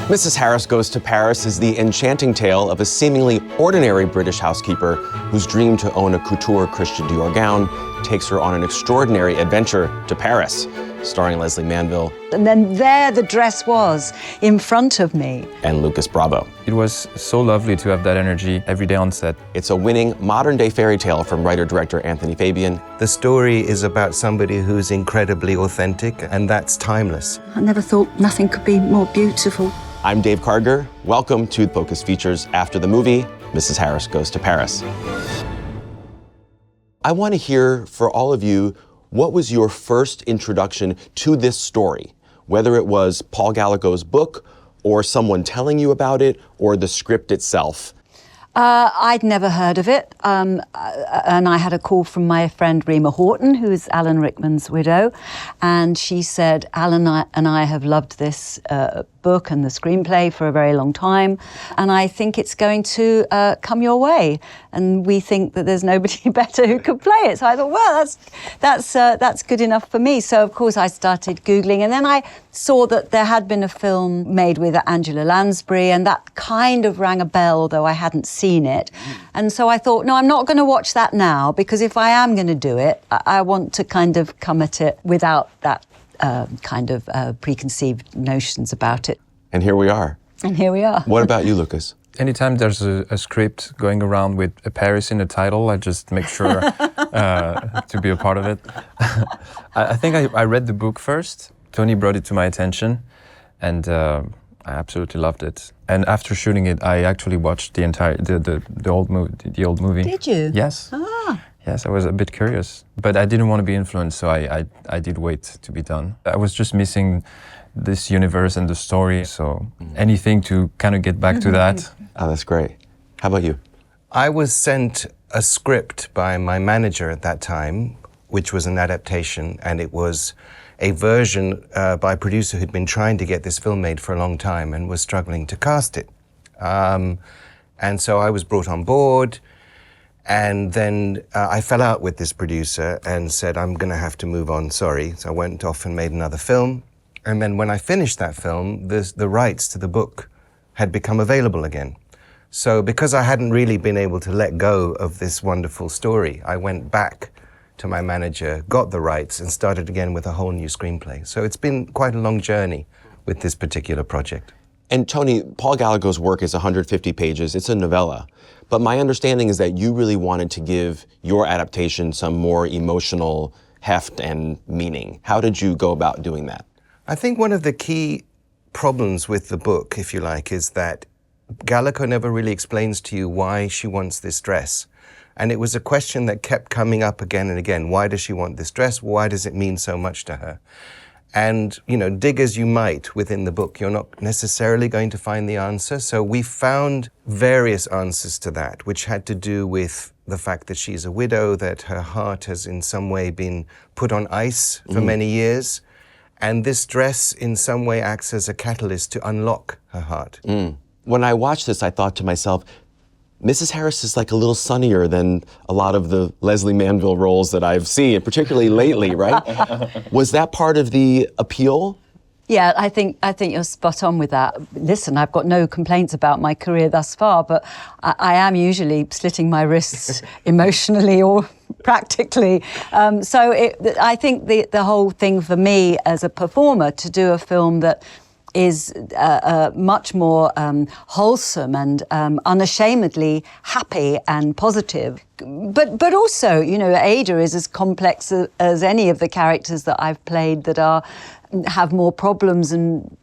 Mrs. Harris Goes to Paris is the enchanting tale of a seemingly ordinary British housekeeper whose dream to own a couture Christian Dior gown takes her on an extraordinary adventure to Paris, starring Lesley Manville. And then there the dress was, in front of me. And Lucas Bravo. It was so lovely to have that energy every day on set. It's a winning modern-day fairy tale from writer-director Anthony Fabian. The story is about somebody who's incredibly authentic, and that's timeless. I never thought nothing could be more beautiful. I'm Dave Karger. Welcome to Focus Features after the movie, Mrs. Harris Goes to Paris. I want to hear, for all of you, what was your first introduction to this story? Whether it was Paul Gallico's book, or someone telling you about it, or the script itself. I'd never heard of it, and I had a call from my friend Rima Horton, who is Alan Rickman's widow, and she said, Alan and I have loved this book and the screenplay for a very long time, and I think it's going to come your way, and we think that there's nobody better who could play it. So I thought, well, that's good enough for me. So of course I started Googling, and then I saw that there had been a film made with Angela Lansbury, and that kind of rang a bell, although I hadn't seen it. And so I thought, no, I'm not going to watch that now, because if I am going to do it, I want to kind of come at it without that preconceived notions about it. And here we are. And here we are. What about you, Lucas? Anytime there's a script going around with a Paris in the title, I just make sure to be a part of it. I think I read the book first. Tony brought it to my attention, and I absolutely loved it. And after shooting it, I actually watched the entire the old movie. Did you? Yes. Ah. Yes, I was a bit curious, but I didn't want to be influenced, so I did wait to be done. I was just missing this universe and the story, so anything to kind of get back to that. Oh, that's great. How about you? I was sent a script by my manager at that time, which was an adaptation, and it was a version by a producer who'd been trying to get this film made for a long time and was struggling to cast it. And so I was brought on board, and then I fell out with this producer and said, I'm going to have to move on, sorry. So I went off and made another film. And then when I finished that film, the rights to the book had become available again. So because I hadn't really been able to let go of this wonderful story, I went back to my manager, got the rights, and started again with a whole new screenplay. So it's been quite a long journey with this particular project. And Tony, Paul Gallico's work is 150 pages. It's a novella. But my understanding is that you really wanted to give your adaptation some more emotional heft and meaning. How did you go about doing that? I think one of the key problems with the book, if you like, is that Gallico never really explains to you why she wants this dress. And it was a question that kept coming up again and again. Why does she want this dress? Why does it mean so much to her? And, you know, dig as you might within the book, you're not necessarily going to find the answer. So we found various answers to that, which had to do with the fact that she's a widow, that her heart has in some way been put on ice for many years. And this dress in some way acts as a catalyst to unlock her heart. When I watched this, I thought to myself, Mrs. Harris is like a little sunnier than a lot of the Lesley Manville roles that I've seen, particularly lately, right? Was that part of the appeal? Yeah, I think you're spot on with that. Listen, I've got no complaints about my career thus far, but I am usually slitting my wrists emotionally or practically. I think the whole thing for me as a performer to do a film that is much more wholesome and unashamedly happy and positive. But also, you know, Ada is as complex as any of the characters that I've played that have more problems, and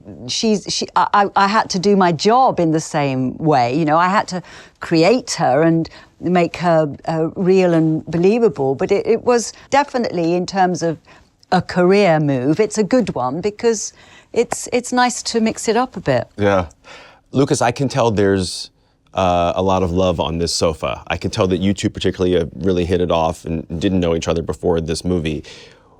I had to do my job in the same way. You know, I had to create her and make her real and believable. But it was definitely, in terms of a career move, it's a good one because it's nice to mix it up a bit. Yeah. Lucas, I can tell there's a lot of love on this sofa. I can tell that you two particularly really hit it off and didn't know each other before this movie.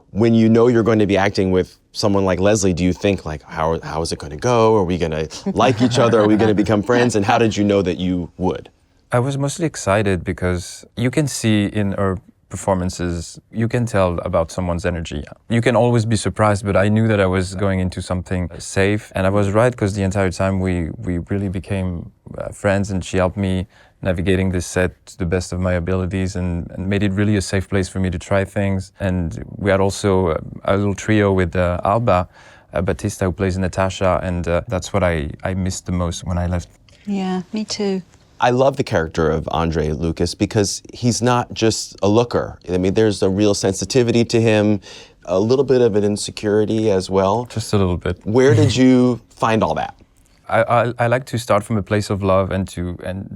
When you know you're going to be acting with someone like Lesley, do you think like, how is it going to go? Are we going to like each other? Are we going to become friends? And how did you know that you would? I was mostly excited because you can see in her performances, you can tell about someone's energy. You can always be surprised, but I knew that I was going into something safe. And I was right, because the entire time we really became friends, and she helped me navigating this set to the best of my abilities, and made it really a safe place for me to try things. And we had also a little trio with Alba Batista, who plays Natasha, and that's what I missed the most when I left. Yeah, me too. I love the character of Andre Lucas because he's not just a looker. I mean, there's a real sensitivity to him, a little bit of an insecurity as well. Just a little bit. Where did you find all that? I like to start from a place of love and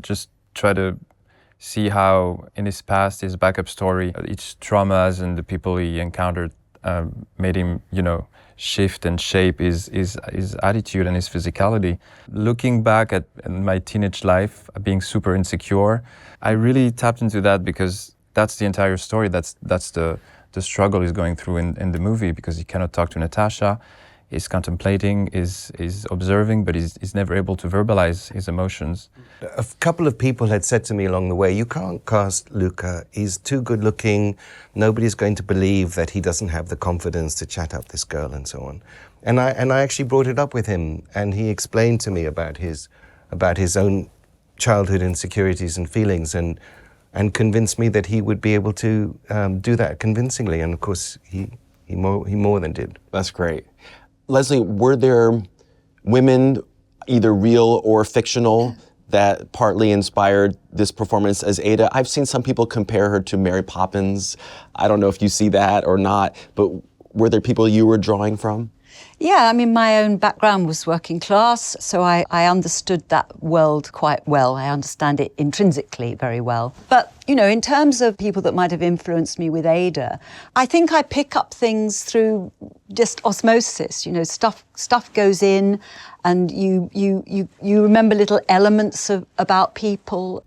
just try to see how in his past, his backup story, each traumas and the people he encountered made him, shift and shape his attitude and his physicality. Looking back at my teenage life, being super insecure, I really tapped into that, because that's the entire story. That's the struggle he's going through in the movie, because he cannot talk to Natasha. He's contemplating, is observing, but he's never able to verbalize his emotions. A couple of people had said to me along the way, you can't cast Luca, he's too good looking, nobody's going to believe that he doesn't have the confidence to chat up this girl and so on. And I actually brought it up with him, and he explained to me about his own childhood insecurities and feelings, and convinced me that he would be able to do that convincingly, and of course he more than did. That's great. Lesley, were there women, either real or fictional, that partly inspired this performance as Ada? I've seen some people compare her to Mary Poppins. I don't know if you see that or not, but were there people you were drawing from? Yeah, I mean, my own background was working class, so I understood that world quite well. I understand it intrinsically very well. But, in terms of people that might have influenced me with Ada, I think I pick up things through just osmosis. Stuff goes in, and you remember little elements about people.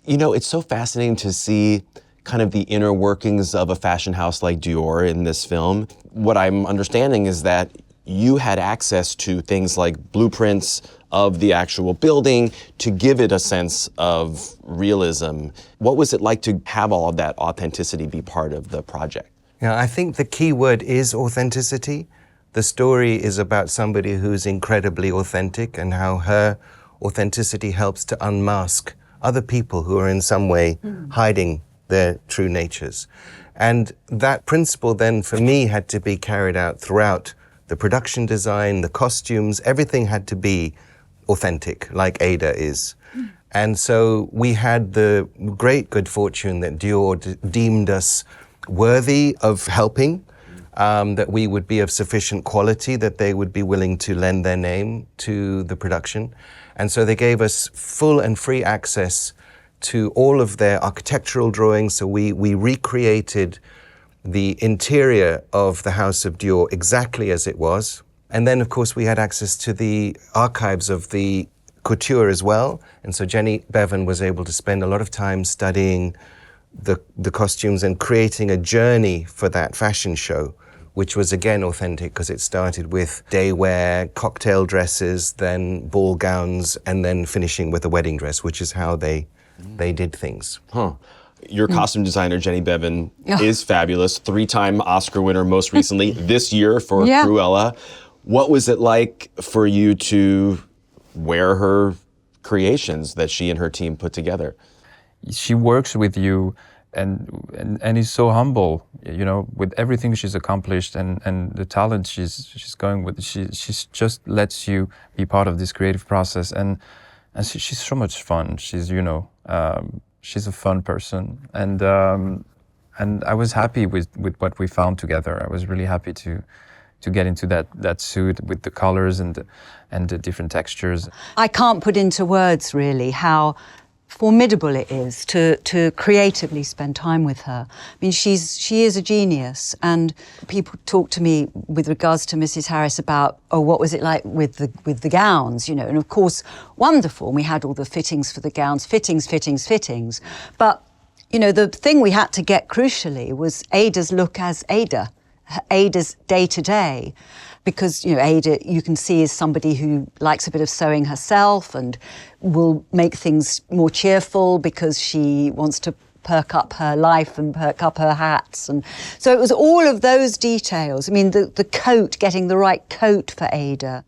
It's so fascinating to see kind of the inner workings of a fashion house like Dior in this film. What I'm understanding is that you had access to things like blueprints of the actual building to give it a sense of realism. What was it like to have all of that authenticity be part of the project? Yeah, I think the key word is authenticity. The story is about somebody who's incredibly authentic, and how her authenticity helps to unmask other people who are in some way hiding their true natures. And that principle then, for me, had to be carried out throughout the production design, the costumes, everything had to be authentic, like Ada is. And so we had the great good fortune that Dior deemed us worthy of helping, that we would be of sufficient quality, that they would be willing to lend their name to the production. And so they gave us full and free access to all of their architectural drawings. So we recreated the interior of the House of Dior exactly as it was. And then, of course, we had access to the archives of the couture as well. And so Jenny Bevan was able to spend a lot of time studying the costumes and creating a journey for that fashion show, which was again authentic, because it started with day wear, cocktail dresses, then ball gowns, and then finishing with a wedding dress, which is how they did things. Huh. Your costume designer, Jenny Bevan, is fabulous. 3-time Oscar winner most recently, this year for Cruella. What was it like for you to wear her creations that she and her team put together? She works with you and is so humble, with everything she's accomplished and the talent she's going with. She just lets you be part of this creative process, and she's so much fun. She's she's a fun person, and I was happy with what we found together. I was really happy to get into that suit with the colors and the different textures. I can't put into words really how formidable it is to creatively spend time with her. I mean, she is a genius, and people talk to me with regards to Mrs. Harris about, what was it like with the gowns, and of course, wonderful. We had all the fittings for the gowns, fittings. But, the thing we had to get crucially was Ada's look as Ada's day-to-day. Because, Ada, you can see, is somebody who likes a bit of sewing herself and will make things more cheerful because she wants to perk up her life and perk up her hats. And so it was all of those details. I mean, the coat, getting the right coat for Ada.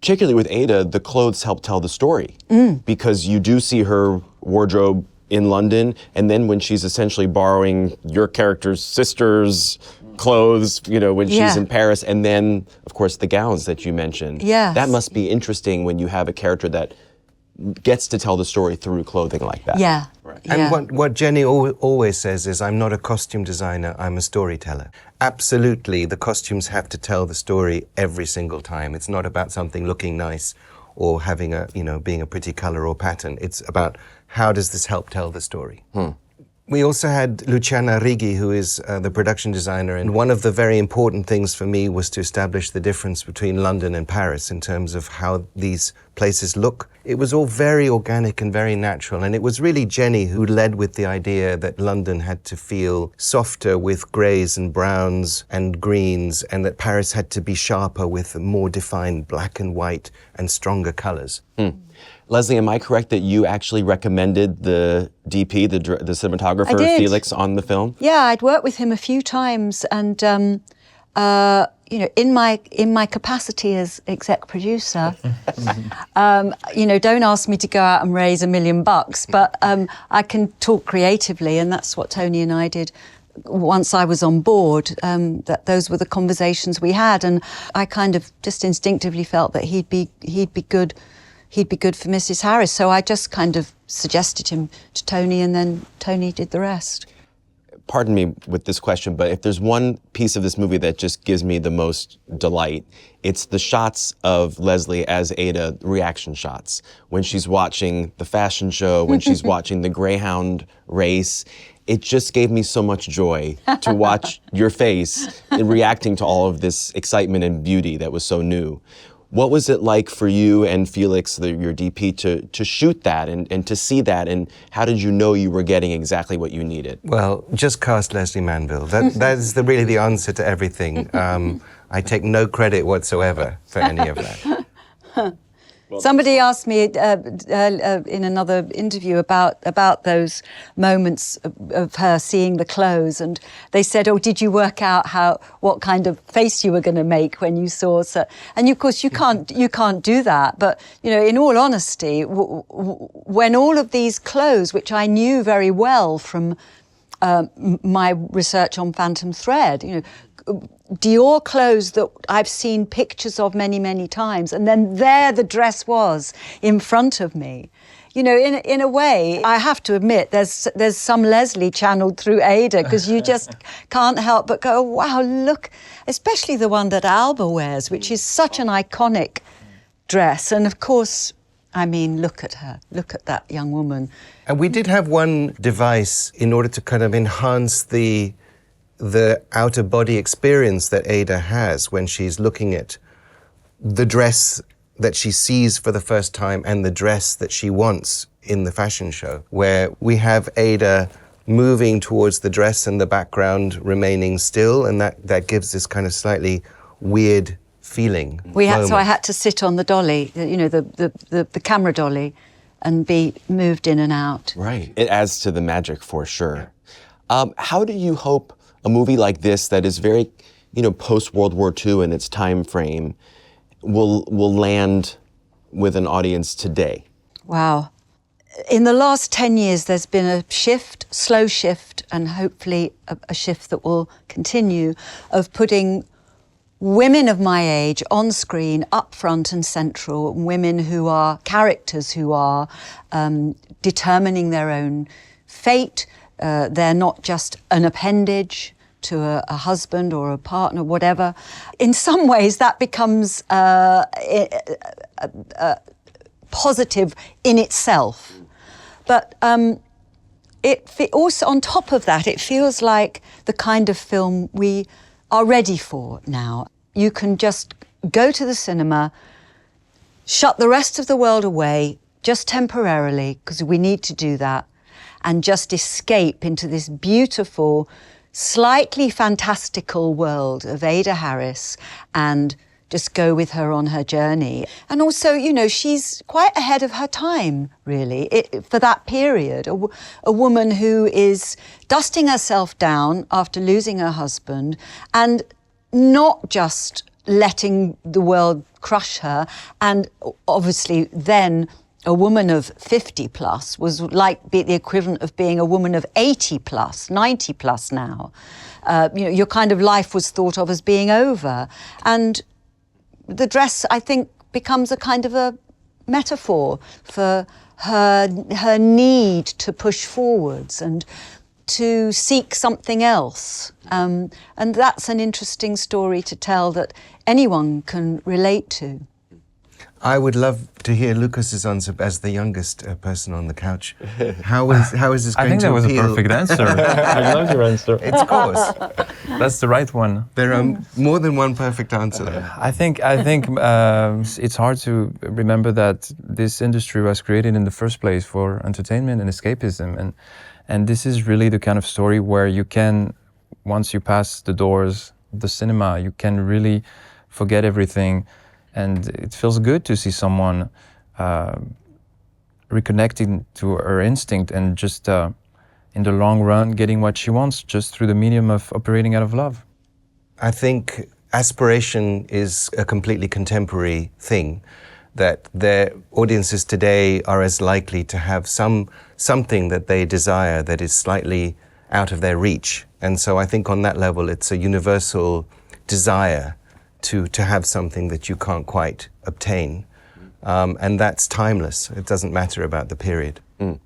Particularly with Ada, the clothes help tell the story because you do see her wardrobe in London, and then when she's essentially borrowing your character's sister's clothes, when she's in Paris, and then, of course, the gowns that you mentioned. Yes. That must be interesting when you have a character that gets to tell the story through clothing like that. Yeah. Right. And what Jenny always says is, I'm not a costume designer, I'm a storyteller. Absolutely, the costumes have to tell the story every single time. It's not about something looking nice or having being a pretty color or pattern. It's about how does this help tell the story. We also had Luciana Righi, who is the production designer, and one of the very important things for me was to establish the difference between London and Paris in terms of how these places look. It was all very organic and very natural, and it was really Jenny who led with the idea that London had to feel softer with greys and browns and greens, and that Paris had to be sharper with more defined black and white and stronger colors. Lesley, am I correct that you actually recommended the DP, the cinematographer, I did. Felix, on the film? Yeah, I'd worked with him a few times, and in my capacity as exec producer, don't ask me to go out and raise $1 million, but I can talk creatively, and that's what Tony and I did. Once I was on board, that those were the conversations we had, and I kind of just instinctively felt that he'd be good. He'd be good for Mrs. Harris. So I just kind of suggested him to Tony, and then Tony did the rest. Pardon me with this question, but if there's one piece of this movie that just gives me the most delight, it's the shots of Lesley as Ada, reaction shots. When she's watching the fashion show, when she's watching the Greyhound race, it just gave me so much joy to watch your face in reacting to all of this excitement and beauty that was so new. What was it like for you and Felix, your DP, to shoot that and to see that? And how did you know you were getting exactly what you needed? Well, just cast Lesley Manville. That is really the answer to everything. I take no credit whatsoever for any of that. Somebody asked me in another interview about those moments of her seeing the clothes, and they said, "Oh, did you work out what kind of face you were going to make when you saw?" And of course, you can't do that. But in all honesty, when all of these clothes, which I knew very well from my research on Phantom Thread, Dior clothes that I've seen pictures of many, many times, and then there the dress was in front of me. In a way, I have to admit, there's some Lesley channeled through Ada, because you just can't help but go, wow, look, especially the one that Alba wears, which is such an iconic dress. And of course, I mean, look at her, look at that young woman. And we did have one device in order to kind of enhance the outer body experience that Ada has when she's looking at the dress that she sees for the first time and the dress that she wants in the fashion show, where we have Ada moving towards the dress and the background remaining still, and that gives this kind of slightly weird feeling. So I had to sit on the dolly, the camera dolly, and be moved in and out. Right. It adds to the magic for sure. How do you hope a movie like this that is very, post-World War II in its time frame will land with an audience today? Wow. In the last 10 years, there's been a shift, slow shift, and hopefully a shift that will continue, of putting women of my age on screen, up front and central, women who are characters who are determining their own fate. They're not just an appendage to a husband or a partner, whatever. In some ways, that becomes positive in itself. But also, on top of that, it feels like the kind of film we are ready for now. You can just go to the cinema, shut the rest of the world away, just temporarily, because we need to do that, and just escape into this beautiful, slightly fantastical world of Ada Harris and just go with her on her journey. And also, you know, she's quite ahead of her time, really, for that period. A woman who is dusting herself down after losing her husband and not just letting the world crush her. And obviously then a woman of 50 plus was like the equivalent of being a woman of 80 plus, 90 plus now. You know, your kind of life was thought of as being over. And the dress, I think, becomes a kind of a metaphor for her need to push forwards and to seek something else. And that's an interesting story to tell that anyone can relate to. I would love to hear Lucas's answer as the youngest person on the couch. How is this I going think to that was a appeal? perfect answer. I love your answer. It's of course. That's the right one. There are more than one perfect answer there. I think it's hard to remember that this industry was created in the first place for entertainment and escapism, and this is really the kind of story where you can, once you pass the doors of the cinema, you can really forget everything, and it feels good to see someone reconnecting to her instinct and just in the long run getting what she wants just through the medium of operating out of love. I think aspiration is a completely contemporary thing, that their audiences today are as likely to have something that they desire that is slightly out of their reach. And so I think on that level it's a universal desire to have something that you can't quite obtain. And that's timeless. It doesn't matter about the period. Mm.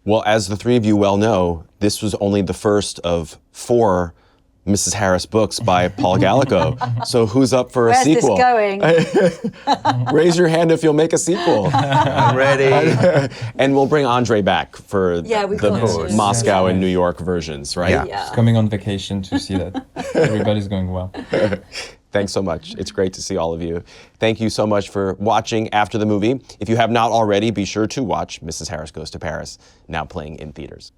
Well, as the three of you well know, this was only the first of 4 Mrs. Harris books by Paul Gallico. So who's up for a sequel? Where's this going? Raise your hand if you'll make a sequel. I'm ready. And we'll bring Andre back for we've the got to. Moscow and New York versions, right? Yeah. Just coming on vacation to see that everybody's going well. Thanks so much. It's great to see all of you. Thank you so much for watching after the movie. If you have not already, be sure to watch Mrs. Harris Goes to Paris, now playing in theaters.